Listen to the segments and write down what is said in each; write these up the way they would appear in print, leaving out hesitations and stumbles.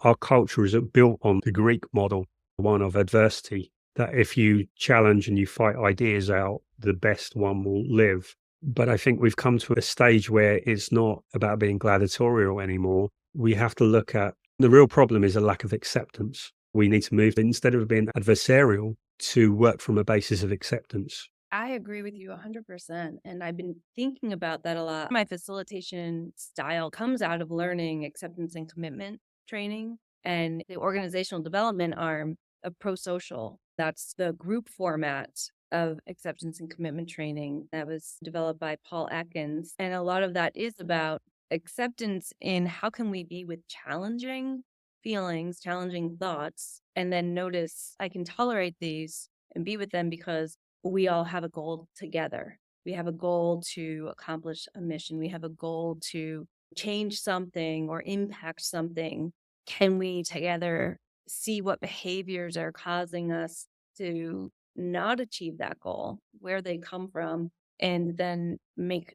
our culture is built on the Greek model, one of adversity, that if you challenge and you fight ideas out, the best one will live. But I think we've come to a stage where it's not about being gladiatorial anymore. We have to look at the real problem is a lack of acceptance. We need to move instead of being adversarial to work from a basis of acceptance. I agree with you 100%. And I've been thinking about that a lot. My facilitation style comes out of learning acceptance and commitment training and the organizational development arm of pro-social. That's the group format of acceptance and commitment training that was developed by Paul Atkins. And a lot of that is about acceptance in how can we be with challenging feelings, challenging thoughts, and then notice I can tolerate these and be with them because we all have a goal together. We have a goal to accomplish a mission. We have a goal to change something or impact something. Can we together see what behaviors are causing us to not achieve that goal, where they come from, and then make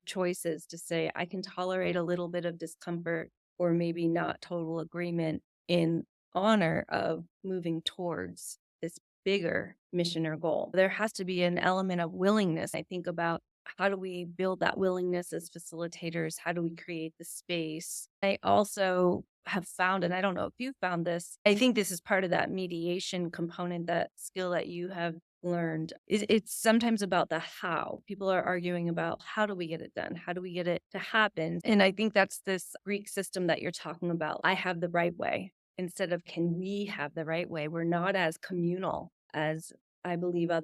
choices to say, I can tolerate a little bit of discomfort or maybe not total agreement in honor of moving towards this bigger mission or goal. There has to be an element of willingness. I think about how do we build that willingness as facilitators? How do we create the space? I also have found, and I don't know if you found this, I think this is part of that mediation component, that skill that you have learned. It's sometimes about the how. People are arguing about how do we get it done? How do we get it to happen? And I think that's this Greek system that you're talking about. I have the right way instead of can we have the right way? We're not as communal as I believe not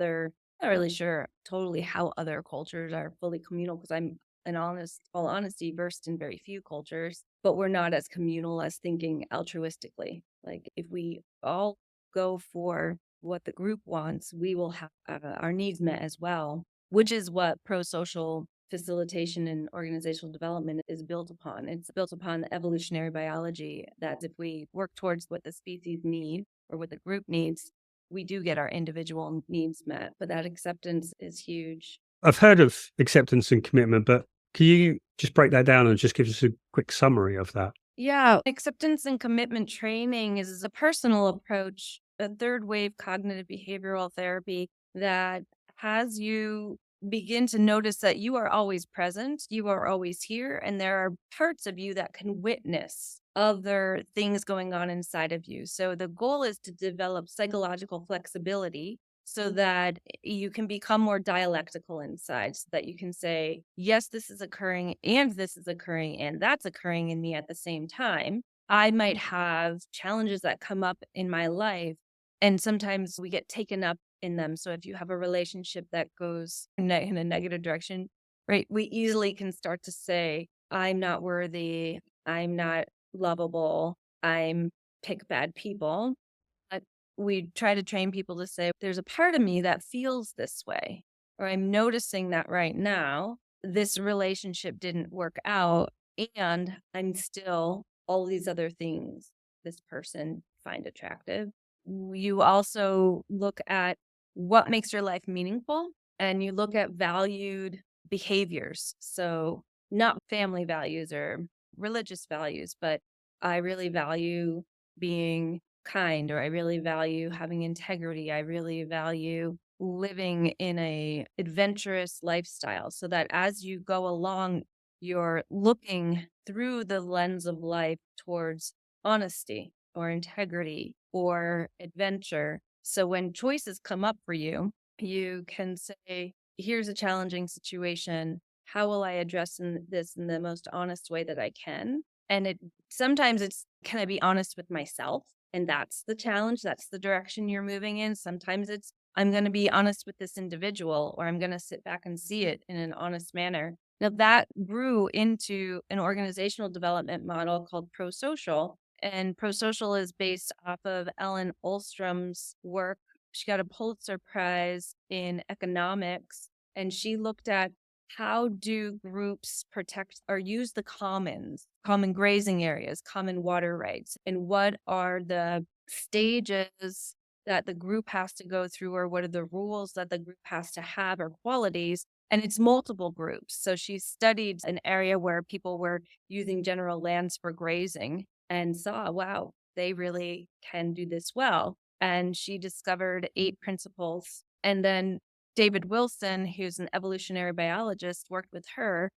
really sure totally how other cultures are fully communal because I'm all honesty, versed in very few cultures, but we're not as communal as thinking altruistically. Like if we all go for what the group wants, we will have our needs met as well, which is what pro-social facilitation and organizational development is built upon. It's built upon evolutionary biology that if we work towards what the species need or what the group needs, we do get our individual needs met. But that acceptance is huge. I've heard of acceptance and commitment, but can you just break that down and just give us a quick summary of that? Yeah, acceptance and commitment training is a personal approach, a third wave cognitive behavioral therapy that has you begin to notice that you are always present, you are always here, and there are parts of you that can witness other things going on inside of you. So the goal is to develop psychological flexibility so that you can become more dialectical inside, so that you can say, yes, this is occurring and this is occurring and that's occurring in me at the same time. I might have challenges that come up in my life, and sometimes we get taken up in them. So if you have a relationship that goes in a negative direction, right, we easily can start to say, I'm not worthy, I'm not lovable, I'm pick bad people. We try to train people to say, there's a part of me that feels this way, or I'm noticing that right now, this relationship didn't work out, and I'm still all these other things this person find attractive. You also look at what makes your life meaningful, and you look at valued behaviors. So, not family values or religious values, but I really value being kind, or I really value having integrity. I really value living in a adventurous lifestyle, so that as you go along, you're looking through the lens of life towards honesty or integrity or adventure. So when choices come up for you, you can say, here's a challenging situation. How will I address this in the most honest way that I can? And sometimes it's, can I be honest with myself? And that's the challenge. That's the direction you're moving in. Sometimes it's, I'm going to be honest with this individual, or I'm going to sit back and see it in an honest manner. Now that grew into an organizational development model called pro-social. And pro-social is based off of Ellen Olstrom's work. She got a Pulitzer Prize in economics, and she looked at how do groups protect or use the commons, common grazing areas, common water rights, and what are the stages that the group has to go through, or what are the rules that the group has to have, or qualities. And it's multiple groups. So she studied an area where people were using general lands for grazing and saw, wow, they really can do this well. And she discovered 8 principles. And then David Wilson, who's an evolutionary biologist, worked with her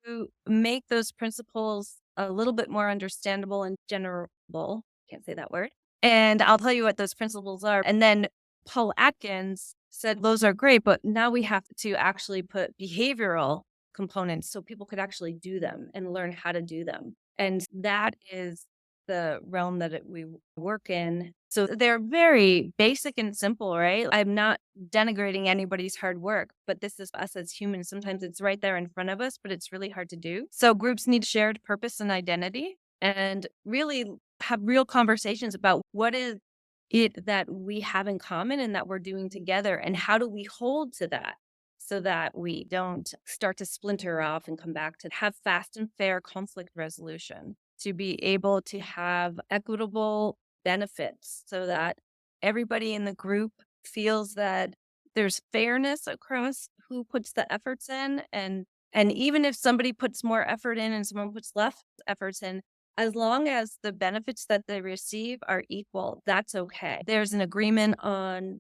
to make those principles a little bit more understandable and generable. Can't say that word. And I'll tell you what those principles are. And then Paul Atkins said, those are great, but now we have to actually put behavioral components so people could actually do them and learn how to do them. And that is the realm that we work in. So they're very basic and simple, right? I'm not denigrating anybody's hard work, but this is us as humans. Sometimes it's right there in front of us, but it's really hard to do. So groups need shared purpose and identity and really have real conversations about what is it that we have in common and that we're doing together, and how do we hold to that so that we don't start to splinter off and come back to have fast and fair conflict resolution, to be able to have equitable benefits so that everybody in the group feels that there's fairness across who puts the efforts in, and even if somebody puts more effort in and someone puts less efforts in, as long as the benefits that they receive are equal, that's okay. There's an agreement on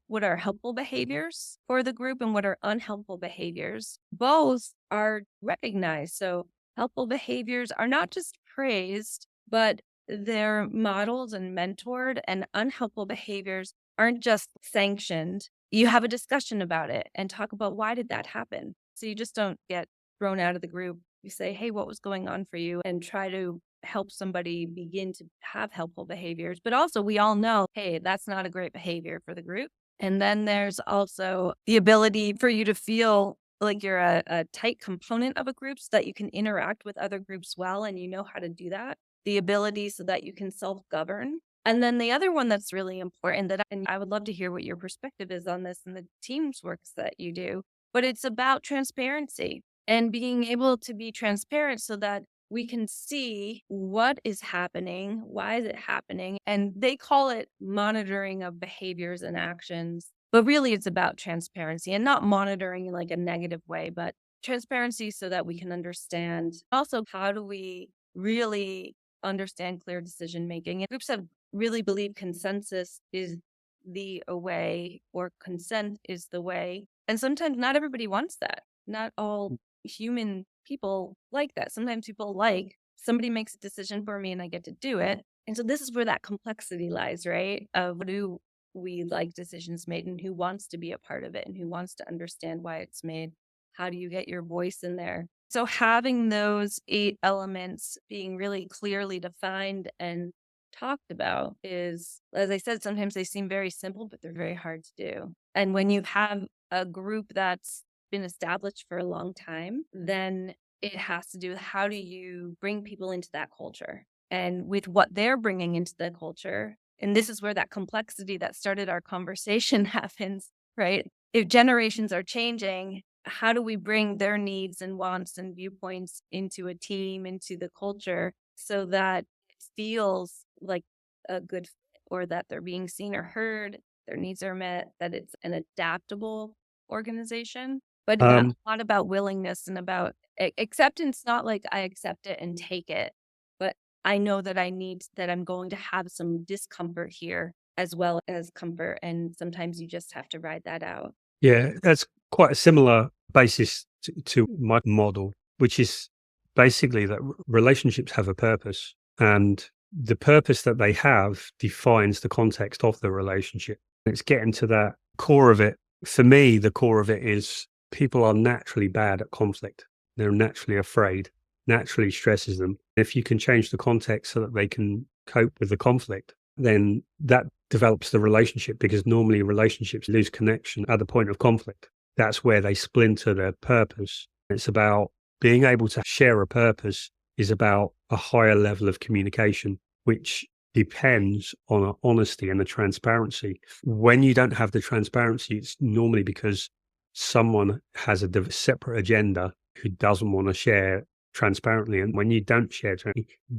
what are helpful behaviors for the group and what are unhelpful behaviors. Both are recognized. So helpful behaviors are not just praised, but they're modeled and mentored, and unhelpful behaviors aren't just sanctioned. You have a discussion about it and talk about why did that happen. So you just don't get thrown out of the group. You say, hey, what was going on for you? And try to help somebody begin to have helpful behaviors. But also, we all know, hey, that's not a great behavior for the group. And then there's also the ability for you to feel like you're a tight component of a group so that you can interact with other groups well, and you know how to do that. The ability so that you can self-govern. And then the other one that's really important and I would love to hear what your perspective is on this and the teams works that you do, but it's about transparency and being able to be transparent so that we can see what is happening, why is it happening, and they call it monitoring of behaviors and actions. But really, it's about transparency and not monitoring in like a negative way, but transparency so that we can understand. Also, how do we really understand clear decision making? And groups have really believe consensus is the way, or consent is the way. And sometimes not everybody wants that. Not all human people like that. Sometimes people like somebody makes a decision for me and I get to do it. And so this is where that complexity lies, right? Of do we like decisions made and who wants to be a part of it and who wants to understand why it's made? How do you get your voice in there? So having those 8 elements being really clearly defined and talked about is, as I said, sometimes they seem very simple, but they're very hard to do. And when you have a group that's been established for a long time, then it has to do with how do you bring people into that culture and with what they're bringing into the culture. And this is where that complexity that started our conversation happens, right? If generations are changing, how do we bring their needs and wants and viewpoints into a team, into the culture, so that it feels like a good fit, or that they're being seen or heard, their needs are met, that it's an adaptable organization? But again, Um, a lot about willingness and about acceptance, not like I accept it and take it, but I know that I'm going to have some discomfort here as well as comfort. And sometimes you just have to ride that out. yeah, that's quite a similar basis to my model, which is basically that relationships have a purpose, and the purpose that they have defines the context of the relationship. It's getting to that core of it. For me, the core of it is people are naturally bad at conflict. They're naturally afraid, naturally stresses them. If you can change the context so that they can cope with the conflict, then that develops the relationship, because normally relationships lose connection at the point of conflict. That's where they splinter their purpose. It's about being able to share a purpose is about a higher level of communication, which depends on a honesty and a transparency. When you don't have the transparency, it's normally because someone has a separate agenda who doesn't want to share transparently. And when you don't share,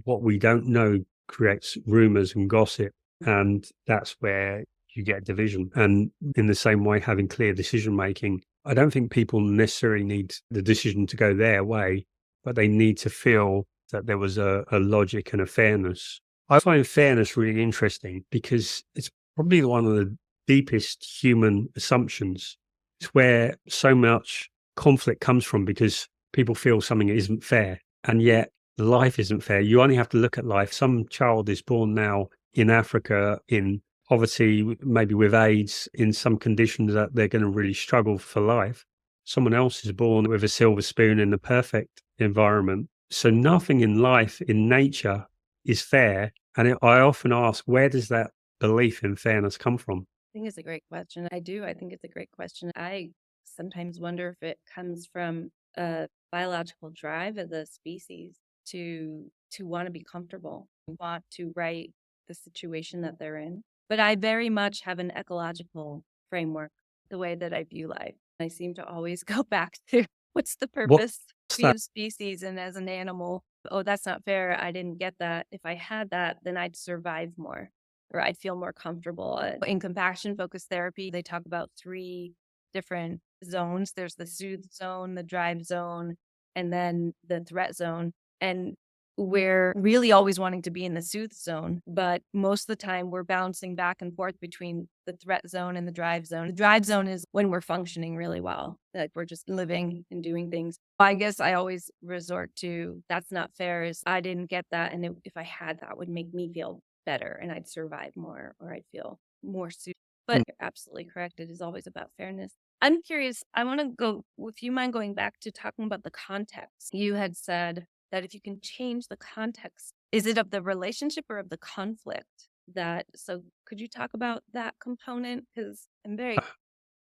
what we don't know creates rumors and gossip. And that's where you get division. And in the same way, having clear decision making, I don't think people necessarily need the decision to go their way, but they need to feel that there was a logic and a fairness I find fairness really interesting because it's probably one of the deepest human assumptions. It's where so much conflict comes from because people feel something isn't fair. And yet life isn't fair. You only have to look at life. Some child is born now in Africa in poverty, maybe with AIDS, in some conditions that they're going to really struggle for life. Someone else is born with a silver spoon in the perfect environment. So nothing in life, in nature, is fair. And I often ask, where does that belief in fairness come from? I think it's a great question. I do. I think it's a great question. I sometimes wonder if it comes from a biological drive of the species to want to be comfortable, want to right the situation that they're in. But I very much have an ecological framework, the way that I view life. I seem to always go back to what's the What's purpose that? of species and as an animal. Oh, that's not fair. I didn't get that. If I had that, then I'd survive more or I'd feel more comfortable. In compassion focused therapy, they talk about three different zones. There's the soothe zone, the drive zone, and then the threat zone. And we're really always wanting to be in the soothe zone, but most of the time we're bouncing back and forth between the threat zone and the drive zone. The drive zone is when we're functioning really well, like we're just living and doing things. I guess I always resort to that's not fair is I didn't get that. And if I had that would make me feel better and I'd survive more or I'd feel more suited. But Mm. you're absolutely correct. It is always about fairness. I'm curious, I want to go, if you mind going back to talking about the context. You had said that if you can change the context, is it of the relationship or of the conflict? So could you talk about that component? Because I'm very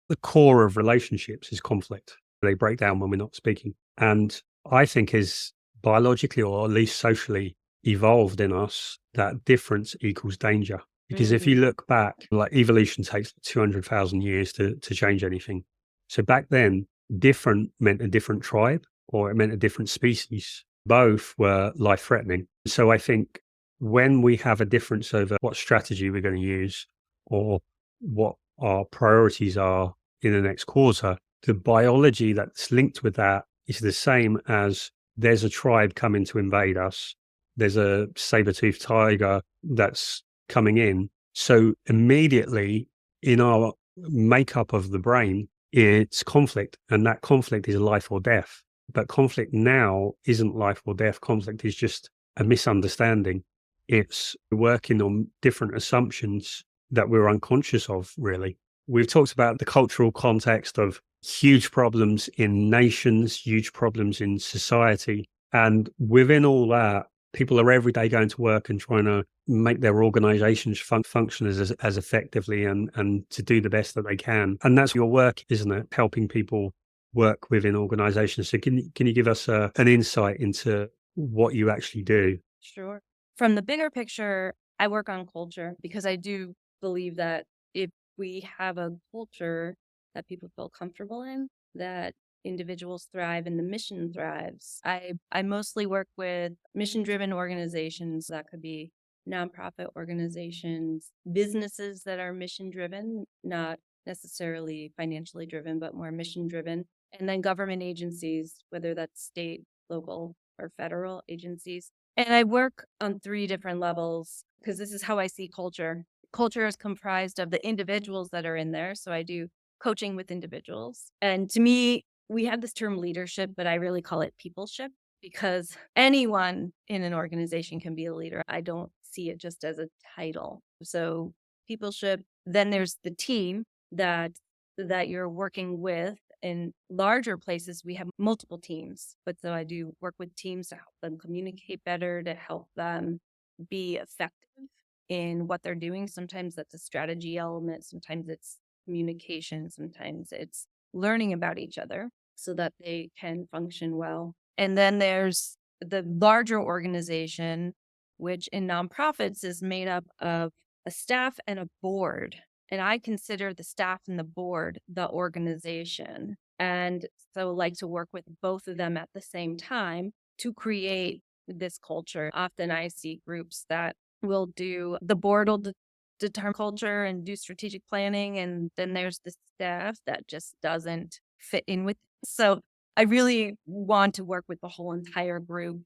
The core of relationships is conflict. They break down when we're not speaking. And I think is biologically or at least socially evolved in us that difference equals danger. Because if mm, you look back, like evolution takes 200,000 years to change anything. So back then, different meant a different tribe or it meant a different species. Both were life threatening. So I think when we have a difference over what strategy we're going to use or what our priorities are in the next quarter, the biology that's linked with that is the same as there's a tribe coming to invade us. There's a saber-toothed tiger that's coming in. So immediately in our makeup of the brain, it's conflict, and that conflict is life or death. But conflict now isn't life or death. Conflict is just a misunderstanding. It's working on different assumptions that we're unconscious of, really. We've talked about the cultural context of huge problems in nations, huge problems in society. And within all that, people are every day going to work and trying to make their organizations function as effectively and to do the best that they can. And that's your work, isn't it? Helping people work within organizations. So can you give us an insight into what you actually do? sure. From the bigger picture, I work on culture because I do believe that if we have a culture that people feel comfortable in, that individuals thrive and the mission thrives. I mostly work with mission-driven organizations that could be nonprofit organizations, businesses that are mission-driven, not necessarily financially driven, but more mission-driven, and then government agencies, whether that's state, local, or federal agencies. And I work on three different levels because this is how I see culture. Culture is comprised of the individuals that are in there. So I do coaching with individuals. And to me, we have this term leadership, but I really call it peopleship because anyone in an organization can be a leader. I don't see it just as a title. So peopleship, then there's the team that you're working with. In larger places, we have multiple teams. But so I do work with teams to help them communicate better, to help them be effective in what they're doing. Sometimes that's a strategy element, sometimes it's communication, sometimes it's learning about each other so that they can function well. And then there's the larger organization, which in nonprofits is made up of a staff and a board. And I consider the staff and the board the organization. And so like to work with both of them at the same time to create this culture. Often I see groups that will do the board will determine culture and do strategic planning. And then there's the staff that just doesn't fit in with. So I really want to work with the whole entire group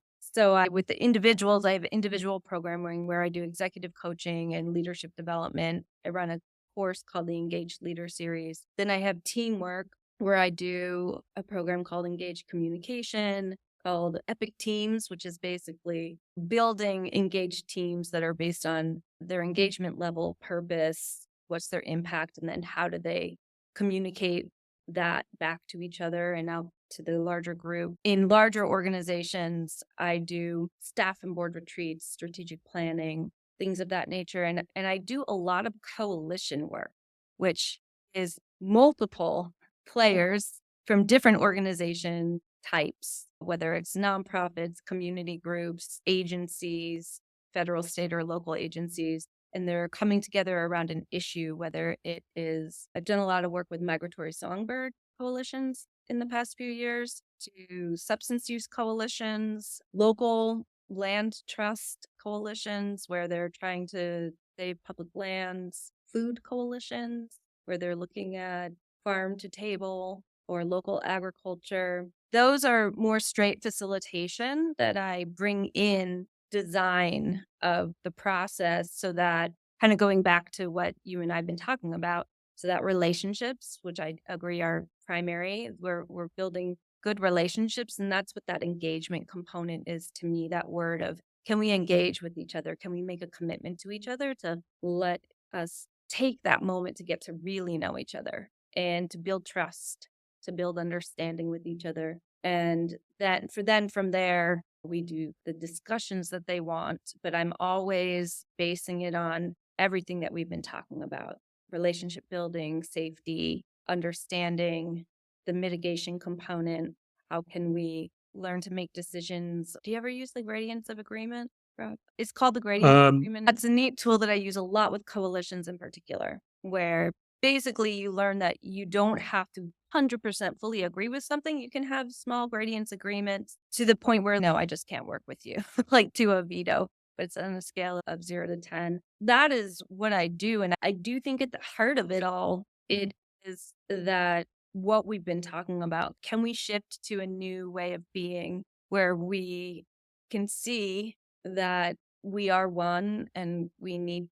With the individuals, I have individual programming where I do executive coaching and leadership development. I run a course called the Engaged Leader Series. Then I have teamwork where I do a program called Engaged Communication, called Epic Teams, which is basically building engaged teams that are based on their engagement level, purpose, what's their impact, and then how do they communicate that back to each other and out to the larger group. In larger organizations, I do staff and board retreats, strategic planning, things of that nature. And I do a lot of coalition work, which is multiple players from different organization types, whether it's nonprofits, community groups, agencies, federal, state, or local agencies. And they're coming together around an issue, whether it is, I've done a lot of work with migratory songbird coalitions in the past few years, to substance use coalitions, local land trust coalitions where they're trying to save public lands, food coalitions where they're looking at farm to table or local agriculture. Those are more straight facilitation that I bring in design of the process so that, kind of going back to what you and I've been talking about, so that relationships, which I agree are primary, we're building good relationships. And that's what that engagement component is to me, that word of, can we engage with each other? Can we make a commitment to each other to let us take that moment to get to really know each other and to build trust, to build understanding with each other. And then from there, we do the discussions that they want, but I'm always basing it on everything that we've been talking about: relationship building, safety, understanding, the mitigation component. How can we learn to make decisions? Do you ever use the gradients of agreement, Rob? It's called the gradient of agreement. That's a neat tool that I use a lot with coalitions in particular, where basically you learn that you don't have to 100% fully agree with something. You can have small gradients agreements to the point where, no, I just can't work with you, like to a veto, but it's on a scale of 0 to 10. That is what I do. And I do think at the heart of it all, it is that what we've been talking about, can we shift to a new way of being where we can see that we are one and we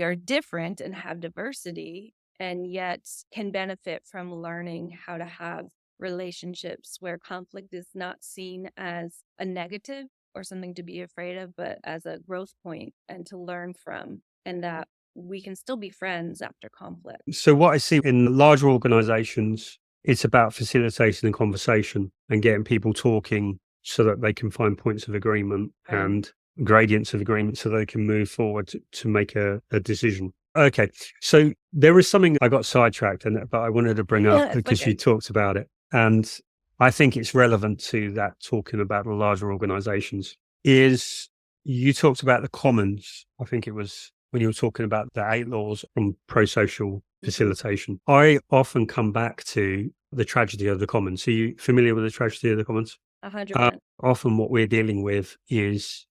are different and have diversity, and yet can benefit from learning how to have relationships where conflict is not seen as a negative or something to be afraid of, but as a growth point and to learn from, and that we can still be friends after conflict. So what I see in larger organizations, it's about facilitating the conversation and getting people talking so that they can find points of agreement Right. and gradients of agreement so they can move forward to make a decision. Okay. So there is something I got sidetracked but I wanted to bring up It's because you okay. talked about it. And I think it's relevant to that, talking about the larger organizations, is you talked about the commons. I think it was when you were talking about the 8 laws from pro-social facilitation. I often come back to the tragedy of the commons. Are you familiar with the tragedy of the commons? 100%. Often what we're dealing with is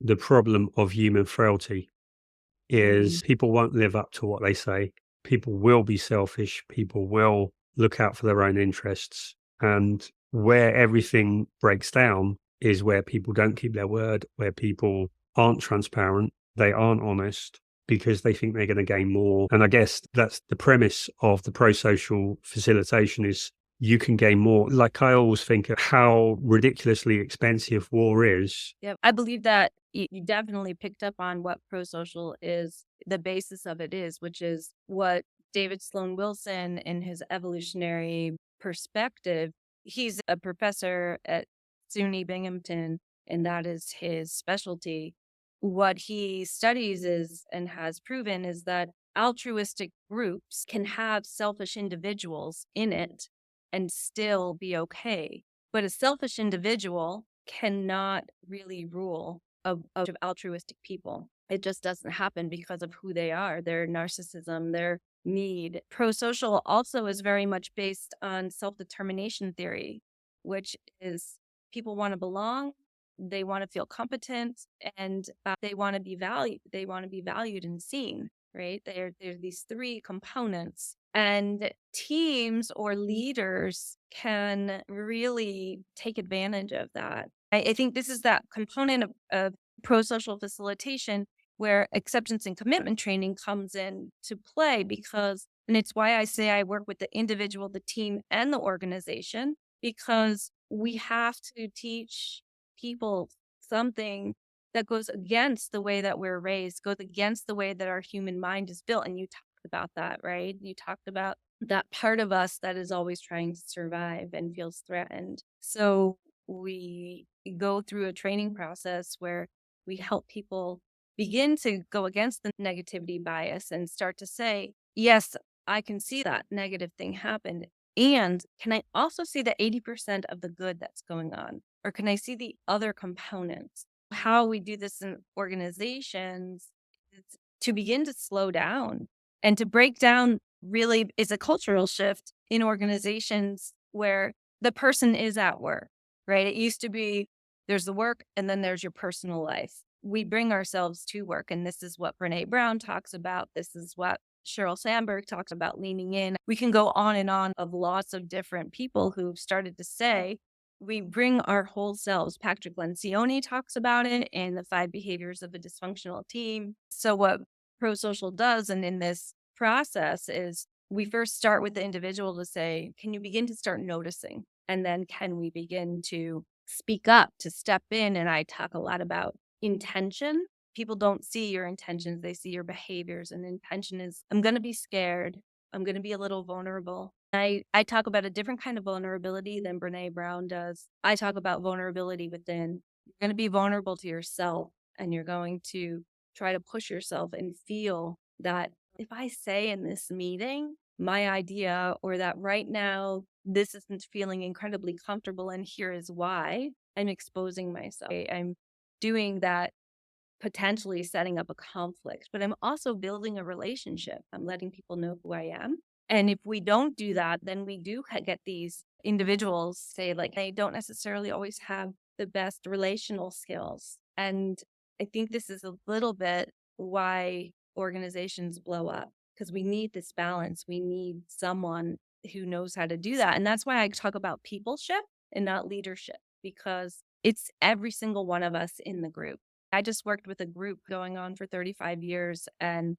the problem of human frailty, is people won't live up to what they say. People will be selfish. People will look out for their own interests. And where everything breaks down is where people don't keep their word, where people aren't transparent, they aren't honest because they think they're going to gain more. And I guess that's the premise of the pro-social facilitation, is you can gain more. Like, I always think of how ridiculously expensive war is. Yeah, I believe that you definitely picked up on what pro-social is, the basis of it is, which is what David Sloan Wilson, in his evolutionary perspective, he's a professor at SUNY Binghamton, and that is his specialty. What he studies is, and has proven, is that altruistic groups can have selfish individuals in it and still be okay. But a selfish individual cannot really rule a bunch of altruistic people. It just doesn't happen because of who they are, their narcissism, their need. Pro-social also is very much based on self-determination theory, which is people want to belong, they want to feel competent, and they want to be valued. They want to be valued and seen, right? There's these 3 components. And teams or leaders can really take advantage of that I think this is that component of pro-social facilitation where acceptance and commitment training comes in to play because, and it's why I say I work with the individual, the team, and the organization, because we have to teach people something that goes against the way that we're raised, goes against the way that our human mind is built. And you talked about that, right? You talked about that part of us that is always trying to survive and feels threatened. So we go through a training process where we help people begin to go against the negativity bias and start to say, yes, I can see that negative thing happen. And can I also see the 80% of the good that's going on? Or can I see the other components? How we do this in organizations is to begin to slow down and to break down really is a cultural shift in organizations where the person is at work, right? It used to be there's the work and then there's your personal life. We bring ourselves to work. And this is what Brene Brown talks about. This is what Sheryl Sandberg talks about, leaning in. We can go on and on of lots of different people who've started to say, we bring our whole selves. Patrick Lencioni talks about it in the 5 behaviors of a dysfunctional team. So what pro-social does, and in this process, is we first start with the individual to say, can you begin to start noticing? And then can we begin to speak up, to step in? And I talk a lot about intention. People don't see your intentions, they see your behaviors. And intention is, I'm going to be scared. I'm going to be a little vulnerable. I talk about a different kind of vulnerability than Brene Brown does. I talk about vulnerability within. You're going to be vulnerable to yourself and you're going to try to push yourself and feel that if I say in this meeting my idea, or that right now this isn't feeling incredibly comfortable and here is why, I'm exposing myself. I'm doing that, potentially setting up a conflict, but I'm also building a relationship. I'm letting people know who I am. And if we don't do that, then we do get these individuals say, like, they don't necessarily always have the best relational skills. And I think this is a little bit why organizations blow up, because we need this balance. We need someone who knows how to do that. And that's why I talk about peopleship and not leadership, because it's every single one of us in the group. I just worked with a group going on for 35 years, and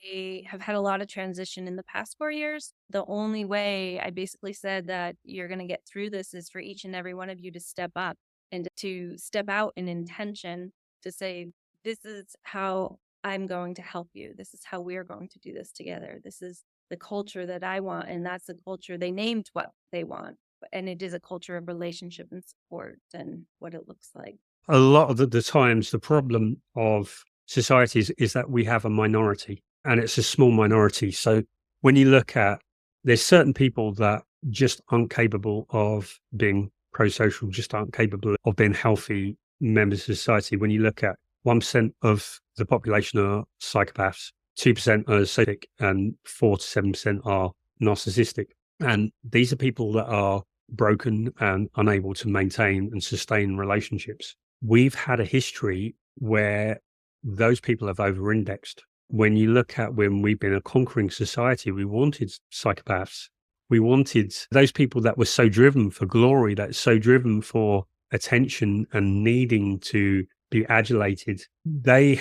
they have had a lot of transition in the past 4 years. The only way, I basically said, that you're going to get through this is for each and every one of you to step up and to step out in intention to say, this is how I'm going to help you. This is how we're going to do this together. This is the culture that I want. And that's the culture they named what they want. And it is a culture of relationship and support and what it looks like. A lot of the times, the problem of societies is that we have a minority and it's a small minority. So when you look at, there's certain people that just aren't capable of being pro-social, just aren't capable of being healthy members of society. When you look at 1% of the population are psychopaths, 2% are psychotic, and 4 to 7% are narcissistic. And these are people that are broken and unable to maintain and sustain relationships. We've had a history where those people have over-indexed. When you look at when we've been a conquering society, we wanted psychopaths. We wanted those people that were so driven for glory, that's so driven for attention and needing to be adulated. They've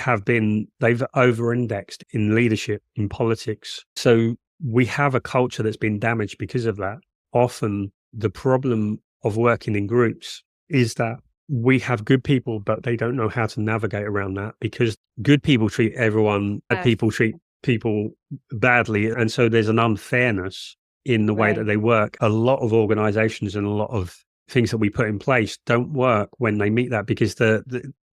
over-indexed in leadership, in politics. So we have a culture that's been damaged because of that. Often the problem of working in groups is that we have good people, but they don't know how to navigate around that, because good people treat everyone, bad people treat people badly. And so there's an unfairness in the way that they work. A lot of organizations and a lot of things that we put in place don't work when they meet that, because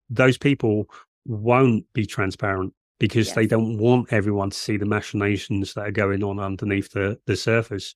those people won't be transparent, because they don't want everyone to see the machinations that are going on underneath the surface.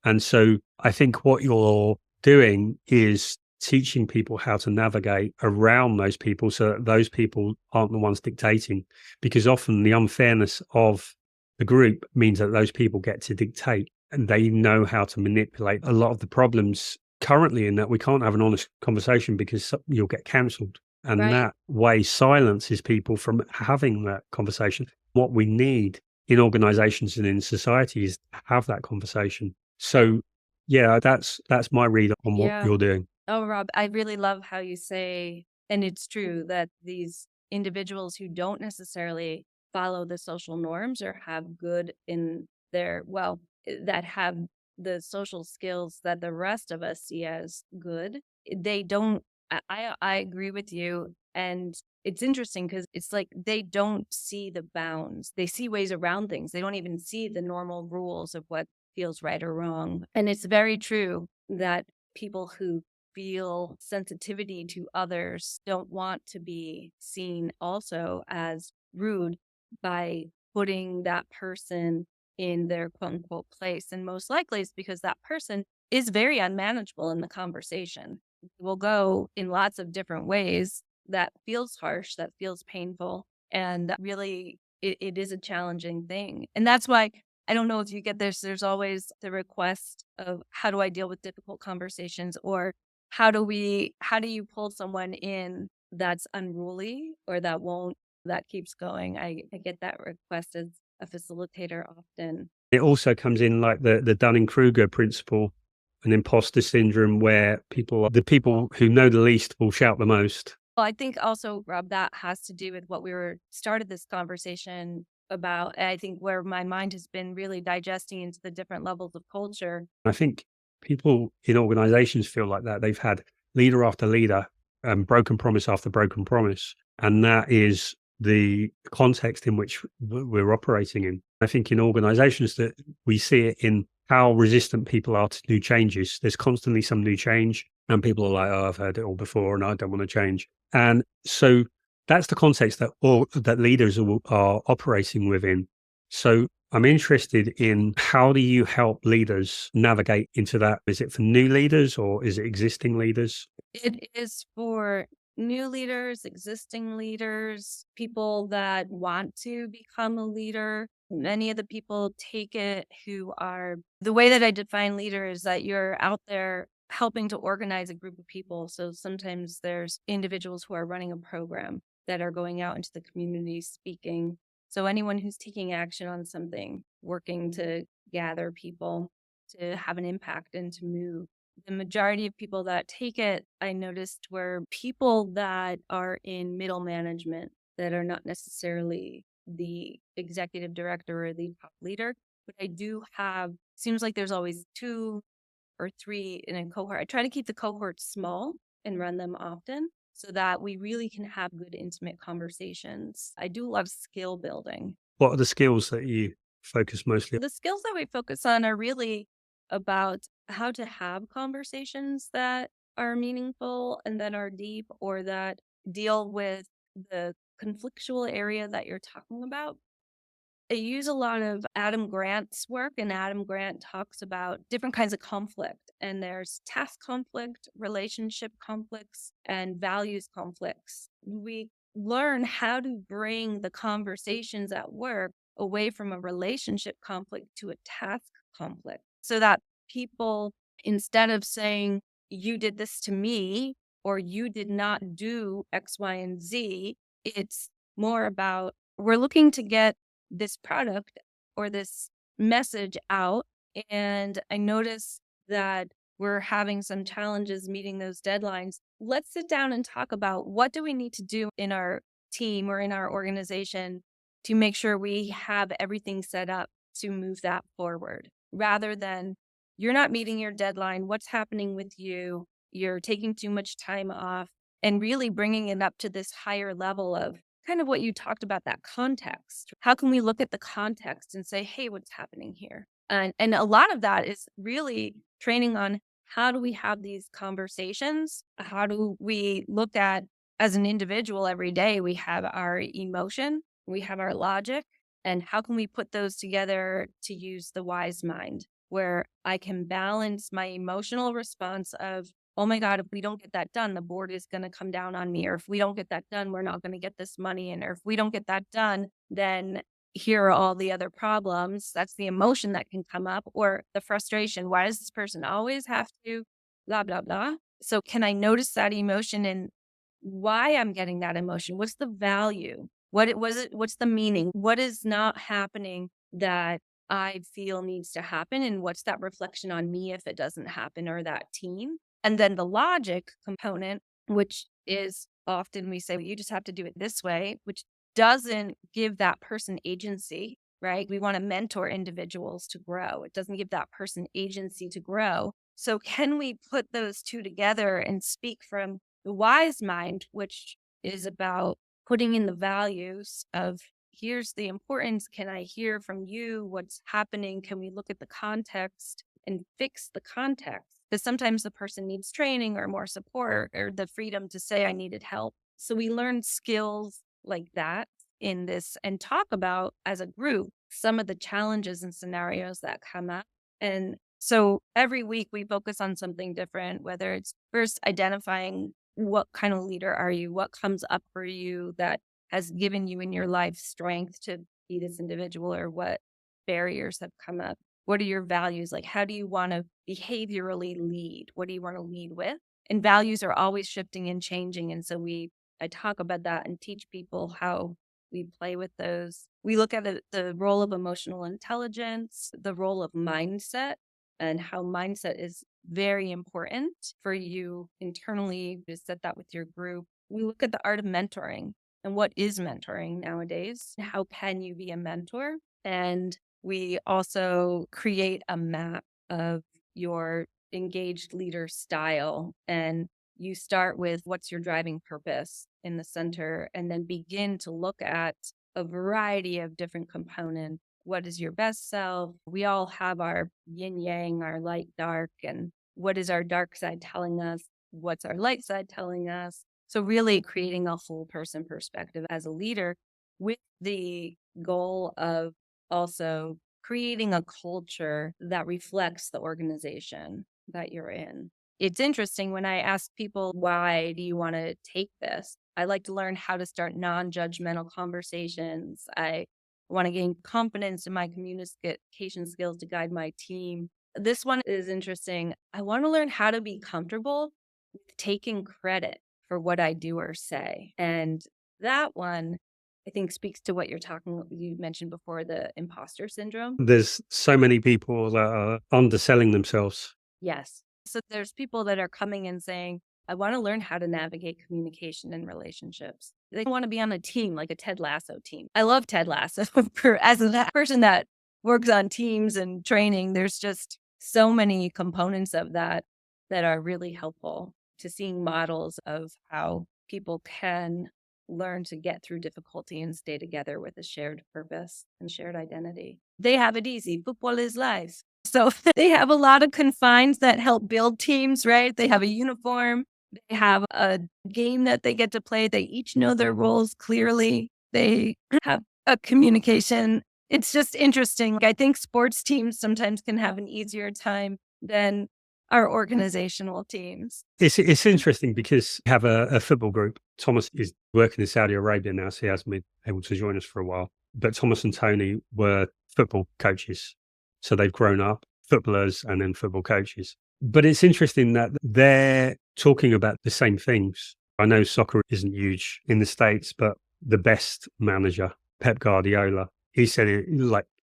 And so I think what you're doing is teaching people how to navigate around those people so that those people aren't the ones dictating, because often the unfairness of the group means that those people get to dictate and they know how to manipulate. A lot of the problems currently in that we can't have an honest conversation because you'll get cancelled. And that way silences people from having that conversation. What we need in organizations and in society is to have that conversation. So yeah, that's my read on what you're doing. Oh, Rob, I really love how you say, and it's true that these individuals who don't necessarily follow the social norms or have good in their, well, that have the social skills that the rest of us see as good, they don't. I agree with you. And it's interesting because it's like they don't see the bounds. They see ways around things. They don't even see the normal rules of what feels right or wrong. And it's very true that people who feel sensitivity to others don't want to be seen also as rude by putting that person in their quote unquote place. And most likely it's because that person is very unmanageable in the conversation. Will go in lots of different ways that feels harsh, that feels painful. And really, it is a challenging thing. And that's why I don't know if you get this, there's always the request of how do I deal with difficult conversations, or how do you pull someone in that's unruly or that keeps going? I get that request as a facilitator often. It also comes in like the Dunning-Kruger principle and imposter syndrome, where the people who know the least will shout the most. Well, I think also, Rob, that has to do with what we were started this conversation about. I think where my mind has been really digesting into the different levels of culture. I think people in organizations feel like that. They've had leader after leader, broken promise after broken promise. And that is the context in which we're operating in. I think in organizations that we see it in how resistant people are to new changes. There's constantly some new change, and people are like, oh, I've heard it all before and I don't want to change. And so that's the context that leaders are operating within. So I'm interested in, how do you help leaders navigate into that? Is it for new leaders or is it existing leaders? It is for new leaders, existing leaders, people that want to become a leader. Many of the people take it who are, the way that I define leader is that you're out there helping to organize a group of people. So sometimes there's individuals who are running a program that are going out into the community speaking. So anyone who's taking action on something, working to gather people to have an impact and to move. The majority of people that take it, I noticed, were people that are in middle management that are not necessarily the executive director or the top leader. But I do have, seems like there's always two or three in a cohort. I try to keep the cohorts small and run them often so that we really can have good, intimate conversations. I do love skill building. What are the skills that you focus mostly on? The skills that we focus on are really about how to have conversations that are meaningful and that are deep, or that deal with the conflictual area that you're talking about. I use a lot of Adam Grant's work, and Adam Grant talks about different kinds of conflict. And there's task conflict, relationship conflicts, and values conflicts. We learn how to bring the conversations at work away from a relationship conflict to a task conflict so that people, instead of saying, you did this to me, or you did not do X, Y, and Z, it's more about, we're looking to get this product or this message out. And I notice that we're having some challenges meeting those deadlines. Let's sit down and talk about, what do we need to do in our team or in our organization to make sure we have everything set up to move that forward, rather than, you're not meeting your deadline. What's happening with you? You're taking too much time off, and really bringing it up to this higher level of kind of what you talked about, that context. How can we look at the context and say, hey, what's happening here? And a lot of that is really training on, how do we have these conversations? How do we look at, as an individual every day, we have our emotion, we have our logic, and how can we put those together to use the wise mind, where I can balance my emotional response of, oh my God, if we don't get that done, the board is going to come down on me. Or if we don't get that done, we're not going to get this money in. Or if we don't get that done, then here are all the other problems. That's the emotion that can come up, or the frustration. Why does this person always have to blah, blah, blah? So can I notice that emotion and why I'm getting that emotion? What's the value? What's the meaning? What is not happening that I feel needs to happen? And what's that reflection on me if it doesn't happen, or that team? And then the logic component, which is often we say, well, you just have to do it this way, which doesn't give that person agency, right? We want to mentor individuals to grow. It doesn't give that person agency to grow. So, can we put those two together and speak from the wise mind, which is about putting in the values of here's the importance. Can I hear from you what's happening? Can we look at the context and fix the context? Because sometimes the person needs training or more support or the freedom to say, I needed help. So we learn skills like that in this and talk about as a group some of the challenges and scenarios that come up. And so every week we focus on something different, whether it's first identifying what kind of leader are you, what comes up for you that has given you in your life strength to be this individual, or what barriers have come up. What are your values? Like, how do you want to behaviorally lead? What do you want to lead with? And values are always shifting and changing. And so I talk about that and teach people how we play with those. We look at the role of emotional intelligence, the role of mindset, and how mindset is very important for you internally to set that with your group. We look at the art of mentoring and what is mentoring nowadays. How can you be a mentor? And we also create a map of your engaged leader style. And you start with what's your driving purpose in the center, and then begin to look at a variety of different components. What is your best self? We all have our yin yang, our light dark, and what is our dark side telling us? What's our light side telling us? So, really creating a whole person perspective as a leader with the goal of also creating a culture that reflects the organization that you're in. It's interesting when I ask people, why do you want to take this? I like to learn how to start non judgmental conversations. I want to gain confidence in my communication skills to guide my team. This one is interesting. I want to learn how to be comfortable with taking credit for what I do or say. And that one, I think, speaks to what you mentioned before, the imposter syndrome. There's so many people that are underselling themselves. Yes. So there's people that are coming and saying, I want to learn how to navigate communication and relationships. They want to be on a team, like a Ted Lasso team. I love Ted Lasso. As a person that works on teams and training, there's just so many components of that that are really helpful to seeing models of how people can learn to get through difficulty and stay together with a shared purpose and shared identity. They have it easy. Football is life. So they have a lot of confines that help build teams, right? They have a uniform. They have a game that they get to play. They each know their roles clearly. They have a communication. It's just interesting. I think sports teams sometimes can have an easier time than our organizational teams. It's interesting because we have a football group. Thomas is working in Saudi Arabia now, so he hasn't been able to join us for a while. But Thomas and Tony were football coaches. So they've grown up footballers and then football coaches. But it's interesting that they're talking about the same things. I know soccer isn't huge in the States, but the best manager, Pep Guardiola, he said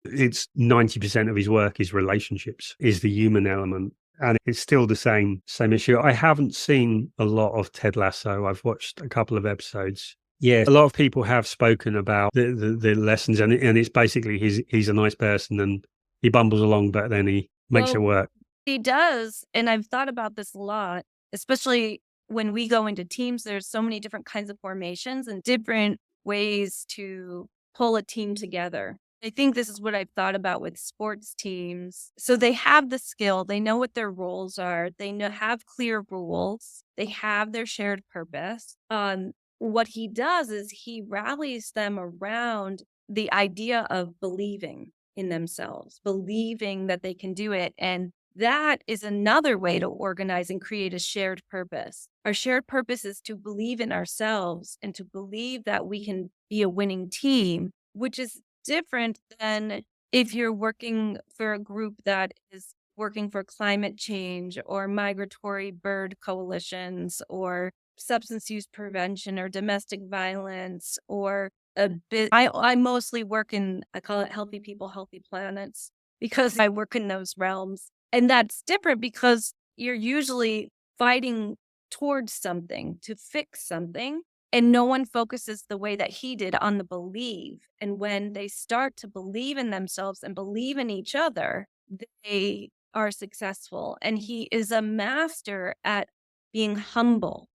it's 90% of his work is relationships, is the human element. And it's still the same issue. I haven't seen a lot of Ted Lasso. I've watched a couple of episodes. Yeah, a lot of people have spoken about the lessons, and it's basically he's a nice person and he bumbles along, but then he makes it work. He does. And I've thought about this a lot, especially when we go into teams. There's so many different kinds of formations and different ways to pull a team together. I think this is what I've thought about with sports teams. So they have the skill, they know what their roles are, have clear rules, they have their shared purpose. What he does is he rallies them around the idea of believing in themselves, believing that they can do it. And that is another way to organize and create a shared purpose. Our shared purpose is to believe in ourselves and to believe that we can be a winning team, which is different than if you're working for a group that is working for climate change or migratory bird coalitions or substance use prevention or domestic violence or I mostly work I call it healthy people, healthy planets, because I work in those realms. And that's different because you're usually fighting towards something to fix something. And no one focuses the way that he did on the believe. And when they start to believe in themselves and believe in each other, they are successful. And he is a master at being humble.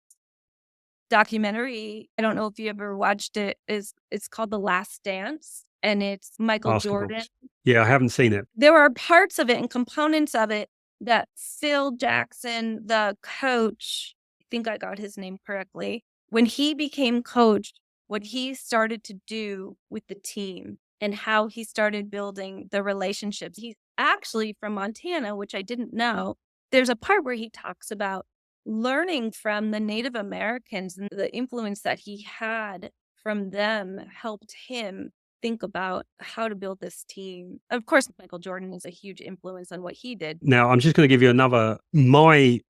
Documentary, I don't know if you ever watched it, is it's called The Last Dance, and it's Michael Basketball. Jordan. Yeah, I haven't seen it. There are parts of it and components of it that Phil Jackson, the coach, I think I got his name correctly, when he became coach, what he started to do with the team and how he started building the relationships. He's actually from Montana, which I didn't know. There's a part where he talks about learning from the Native Americans and the influence that he had from them helped him think about how to build this team. Of course, Michael Jordan is a huge influence on what he did. Now, I'm just going to give you another, my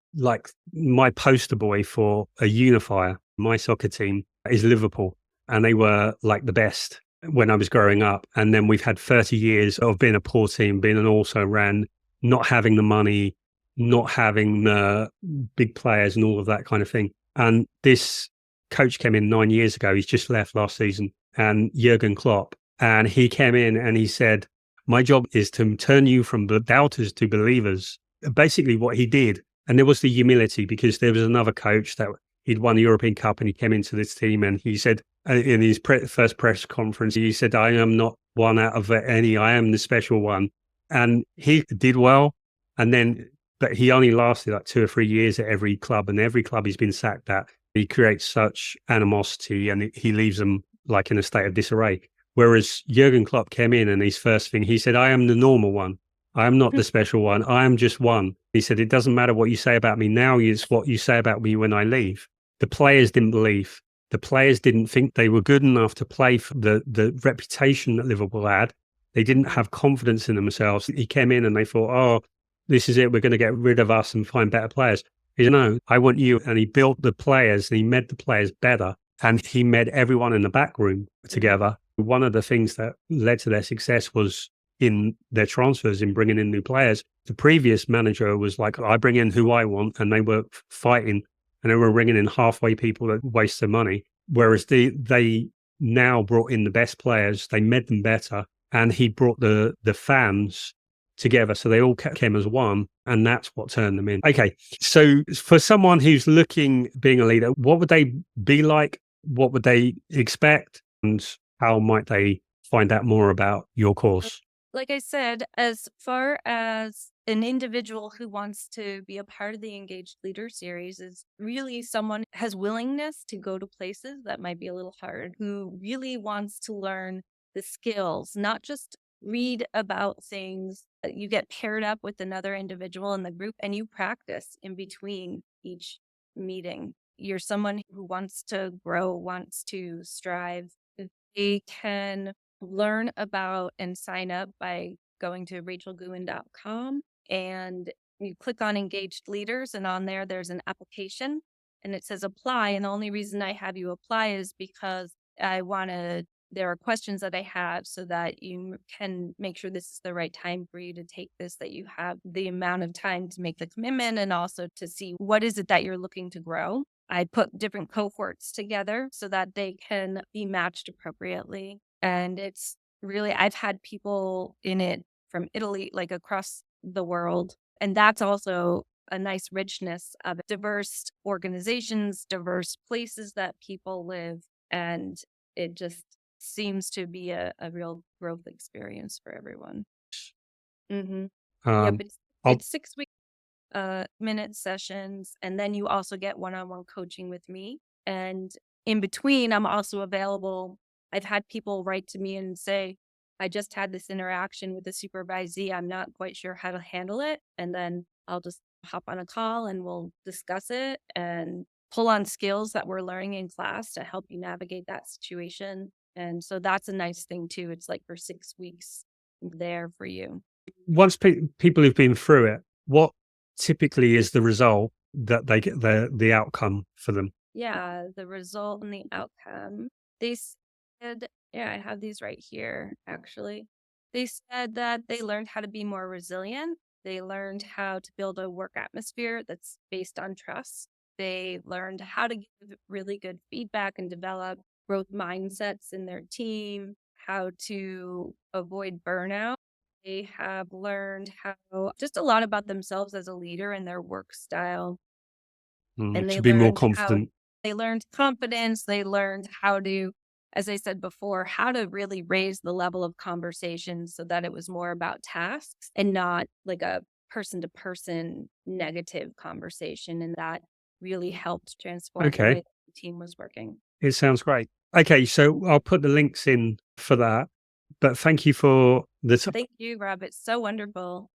poster boy for a unifier. My soccer team is Liverpool, and they were like the best when I was growing up. And then we've had 30 years of being a poor team, being an also ran, not having the money, not having the big players and all of that kind of thing. And this coach came in 9 years ago. He's just left last season, and Jurgen Klopp. And he came in and he said, my job is to turn you from doubters to believers. Basically, what he did. And there was the humility, because there was another coach that he'd won the European Cup and he came into this team and he said in his first press conference, he said, I am not one out of any, I am the special one. And he did well. And then, but he only lasted like 2 or 3 years at every club, and every club he's been sacked at. He creates such animosity and he leaves them like in a state of disarray. Whereas Jurgen Klopp came in and his first thing, he said, I am the normal one. I am not the special one. I am just one. He said, it doesn't matter what you say about me now, it's what you say about me when I leave. The players didn't believe. The players didn't think they were good enough to play for the reputation that Liverpool had. They didn't have confidence in themselves. He came in and they thought, oh, this is it. We're going to get rid of us and find better players. He said, no, I want you. And he built the players and he made the players better. And he made everyone in the back room together. One of the things that led to their success was in their transfers, in bringing in new players. The previous manager was like, I bring in who I want, and they were fighting and they were bringing in halfway people that waste their money. Whereas they now brought in the best players, they made them better, and he brought the fans together. So they all came as one, and that's what turned them in. Okay. So for someone who's looking, being a leader, what would they be like? What would they expect? And how might they find out more about your course? Like I said, as far as an individual who wants to be a part of the Engaged Leader series is really someone has willingness to go to places that might be a little hard, who really wants to learn the skills, not just read about things. You get paired up with another individual in the group and you practice in between each meeting. You're someone who wants to grow, wants to strive. They can learn about and sign up by going to rachelgooen.com, and you click on Engaged Leaders, and on there there's an application and it says apply. And the only reason I have you apply is because there are questions that I have so that you can make sure this is the right time for you to take this, that you have the amount of time to make the commitment, and also to see what is it that you're looking to grow. I put different cohorts together so that they can be matched appropriately. And it's really, I've had people in it from Italy, like across the world. And that's also a nice richness of diverse organizations, diverse places that people live. And it just seems to be a real growth experience for everyone. Mm-hmm. Yep. Um, I'll, It's 6 weeks minute sessions, and then you also get one-on-one coaching with me. And in between, I'm also available. I've had people write to me and say, I just had this interaction with the supervisee, I'm not quite sure how to handle it. And then I'll just hop on a call and we'll discuss it and pull on skills that we're learning in class to help you navigate that situation. And so that's a nice thing too. It's like for 6 weeks there for you. once people who've been through it, what typically is the result that they get the outcome for them? Yeah, the result and the outcome. They said, yeah, I have these right here, actually. They said that they learned how to be more resilient. They learned how to build a work atmosphere that's based on trust. They learned how to give really good feedback and develop growth mindsets in their team, how to avoid burnout. They have learned how just a lot about themselves as a leader and their work style. And To be more confident. they learned confidence, they learned how to, as I said before, how to really raise the level of conversation so that it was more about tasks and not like a person to person negative conversation. And that really helped transform the way Okay, the team was working. it sounds great. Okay, so I'll put the links in for that. But thank you for the Thank you, Rob. It's so wonderful.